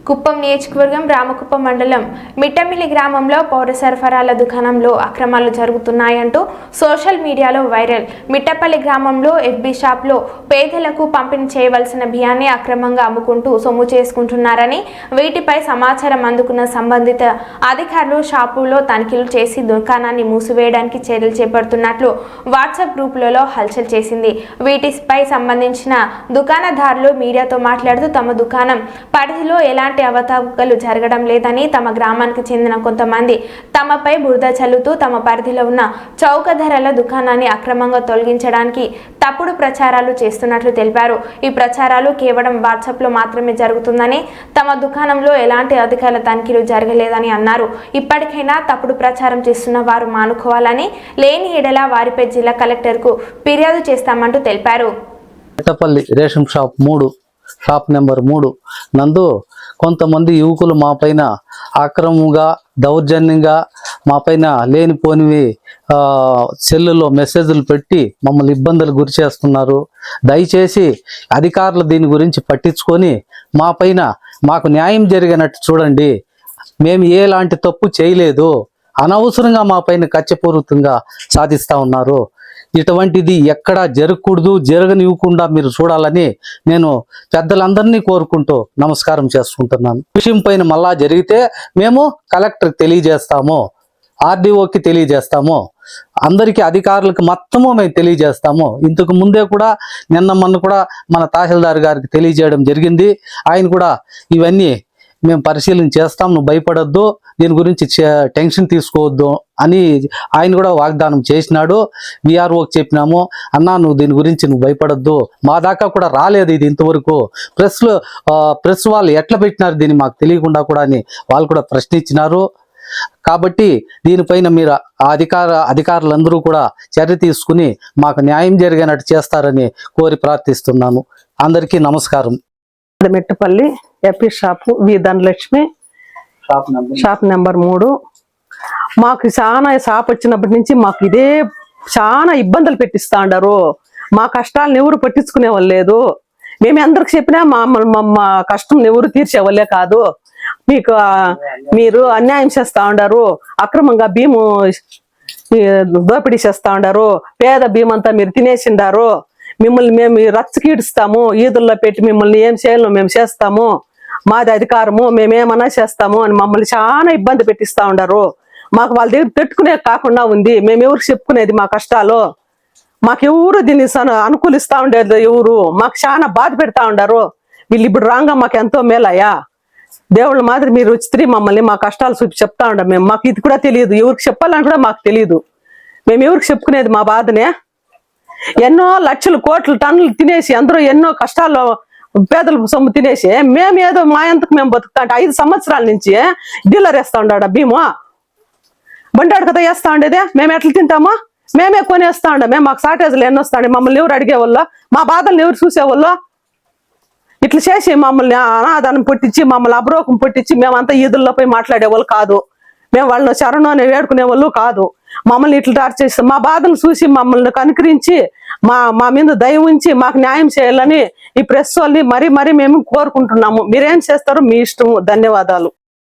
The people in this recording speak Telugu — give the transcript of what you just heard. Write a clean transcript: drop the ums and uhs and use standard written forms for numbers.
కుప్పం నియోజకవర్గం రామకుప్పం మండలం మిట్టమిల్లి గ్రామంలో పౌర సరఫరాల దుకాణంలో అక్రమాలు జరుగుతున్నాయంటూ సోషల్ మీడియాలో వైరల్. మిట్టపల్లి గ్రామంలో ఎఫ్బి షాప్లో పేదలకు పంపిణీ చేయవలసిన బియ్యాన్ని అక్రమంగా అమ్ముకుంటూ సొమ్ము చేసుకుంటున్నారని, వీటిపై సమాచారం అందుకున్న సంబంధిత అధికారులు షాపులో తనిఖీలు చేసి దుకాణాన్ని మూసివేయడానికి చర్యలు చేపడుతున్నట్లు వాట్సాప్ గ్రూపులలో హల్చల్ చేసింది. వీటిపై సంబంధించిన దుకాణదారులు మీడియాతో మాట్లాడుతూ తమ దుకాణం పరిధిలో ఎలాంటి అవతావకలు జరగడం లేదని, తమ గ్రామానికి చెందిన కొంతమంది తమపై బురద చల్లుతూ తమ పరిధిలో ఉన్న చౌక ధరల దుకాణాన్ని అక్రమంగా తొలగించడానికి తప్పుడు ప్రచారాలు చేస్తున్నట్లు తెలిపారు. ఈ ప్రచారాలు కేవలం వాట్సాప్లో మాత్రమే జరుగుతుందని, తమ దుకాణంలో ఎలాంటి అధికారుల తనిఖీలు జరగలేదని అన్నారు. ఇప్పటికైనా తప్పుడు ప్రచారం చేస్తున్న వారు మానుకోవాలని, లేని ఎడల వారిపై జిల్లా కలెక్టర్కు ఫిర్యాదు చేస్తామంటూ తెలిపారు. మిట్టపల్లి రేషన్ షాప్ నెంబర్ 3 నందు కొంతమంది యువకులు మా పైన అక్రమంగా దౌర్జన్యంగా మా పైన లేనిపోనివి సెల్లులో మెసేజ్లు పెట్టి మమ్మల్ని ఇబ్బందులు గురి చేస్తున్నారు. దయచేసి అధికారులు దీని గురించి పట్టించుకొని మా పైన మాకు న్యాయం జరిగినట్టు చూడండి. మేము ఎలాంటి తప్పు చేయలేదు, అనవసరంగా మా పైన కక్షపూరితంగా సాధిస్తూ ఉన్నారు. ఇటువంటిది ఎక్కడా జరగకూడదు, జరగనివ్వకుండా మీరు చూడాలని నేను పెద్దలందరినీ కోరుకుంటూ నమస్కారం చేసుకుంటున్నాను. విషయం పైన మళ్ళా జరిగితే మేము కలెక్టర్కి తెలియజేస్తాము, ఆర్డీఓకి తెలియజేస్తాము, అందరికీ అధికారులకు మొత్తము మేము తెలియజేస్తాము. ఇంతకు ముందే కూడా మొన్న కూడా మన తహసీల్దార్ గారికి తెలియజేయడం జరిగింది. ఆయన కూడా ఇవన్నీ మేము పరిశీలన చేస్తాం, నువ్వు భయపడొద్దు, దీని గురించి టెన్షన్ తీసుకోవద్దు అని ఆయన కూడా వాగ్దానం చేసినాడు. విఆర్ఓకి చెప్పినాము, అన్నా నువ్వు దీని గురించి నువ్వు భయపడొద్దు, మా దాకా కూడా రాలేదు ఇది ఇంతవరకు, ప్రెస్ వాళ్ళు ఎట్లా పెట్టినారు దీన్ని మాకు తెలియకుండా కూడా అని వాళ్ళు కూడా ప్రశ్నించినారు. కాబట్టి దీనిపైన మీరు అధికారులందరూ కూడా చర్య తీసుకుని మాకు న్యాయం జరిగినట్టు చేస్తారని కోరి ప్రార్థిస్తున్నాను. అందరికీ నమస్కారం. మిట్టపల్లి ఎఫ్బి షాపు వి ధనలక్ష్మి షాప్ నెంబర్ 3. మాకు చాలా షాప్ వచ్చినప్పటి నుంచి మాకు ఇదే చాలా ఇబ్బందులు పెట్టిస్తా ఉండారు. మా కష్టాలను ఎవరు పట్టించుకునే వాళ్ళు లేదు. మేము అందరికి చెప్పినా మా కష్టం ఎవరు తీర్చేవాళ్ళే కాదు. మీరు అన్యాయం చేస్తా ఉండారు, అక్రమంగా భీము దోపిడీ చేస్తా ఉండారు, పేద భీమంతా మీరు తినేసిండారు, మిమ్మల్ని మేము రచ్చకీడుస్తాము, ఈదుల్లో పెట్టి మిమ్మల్ని ఏం చేయాలో మేము చేస్తాము, మాది అధికారము, మేమేమన్నా చేస్తాము అని మమ్మల్ని చాలా ఇబ్బంది పెట్టిస్తా ఉండారు. మాకు వాళ్ళ దగ్గర తట్టుకునే కాకుండా ఉంది. మేము ఎవరికి చెప్పుకునేది మా కష్టాలు? మాకెవరు దీన్ని అనుకూలిస్తా ఉండేది ఎవరు? మాకు చాలా బాధ పెడతా ఉండారు. వీళ్ళు ఇప్పుడు రాగా మాకు ఎంతో మేలయ్యా, దేవుళ్ళ మాదిరి మీరు వచ్చి మమ్మల్ని మా కష్టాలు చూపి చెప్తా ఉండం. మేము మాకు ఇది కూడా తెలియదు, ఎవరికి చెప్పాలని కూడా మాకు తెలియదు. మేము ఎవరికి చెప్పుకునేది మా బాధనే? ఎన్నో లక్షలు కోట్లు టన్నులు తినేసి అందరూ ఎన్నో కష్టాల్లో పేదల సొమ్ము తినేసి మేము ఏదో మా ఎంతకు మేము బతుకుతా అంటే 5 సంవత్సరాల నుంచి డీలర్ వేస్తా ఉన్నాడు భీము, బండాడు కదా వేస్తా ఉండేదే. మేము ఎట్లా తింటామో మేమే కొనేస్తా ఉండే. మేము మాకు షార్టేజ్లు ఎన్ని వస్తాండే, మమ్మల్ని ఎవరు అడిగేవాళ్ళు, మా బాధలను ఎవరు చూసేవాళ్ళు? ఇట్లా చేసి మమ్మల్ని అనాదానం పుట్టించి మమ్మల్ని అబ్రోకం పుట్టించి మేమంతా ఈదుల్లో పోయి మాట్లాడేవాళ్ళు కాదు. మేము వాళ్ళని శరణు అని వేడుకునే వాళ్ళు కాదు. మమ్మల్ని ఇట్లా టార్చ్ చేస్తాం. మా బాధలు చూసి మమ్మల్ని కనుకరించి మా మీద దయ ఉంచి మాకు న్యాయం చేయాలని ఈ ప్రెస్ వాళ్ళని మరీ మేము కోరుకుంటున్నాము. మీరేం చేస్తారో మీ ఇష్టము. ధన్యవాదాలు.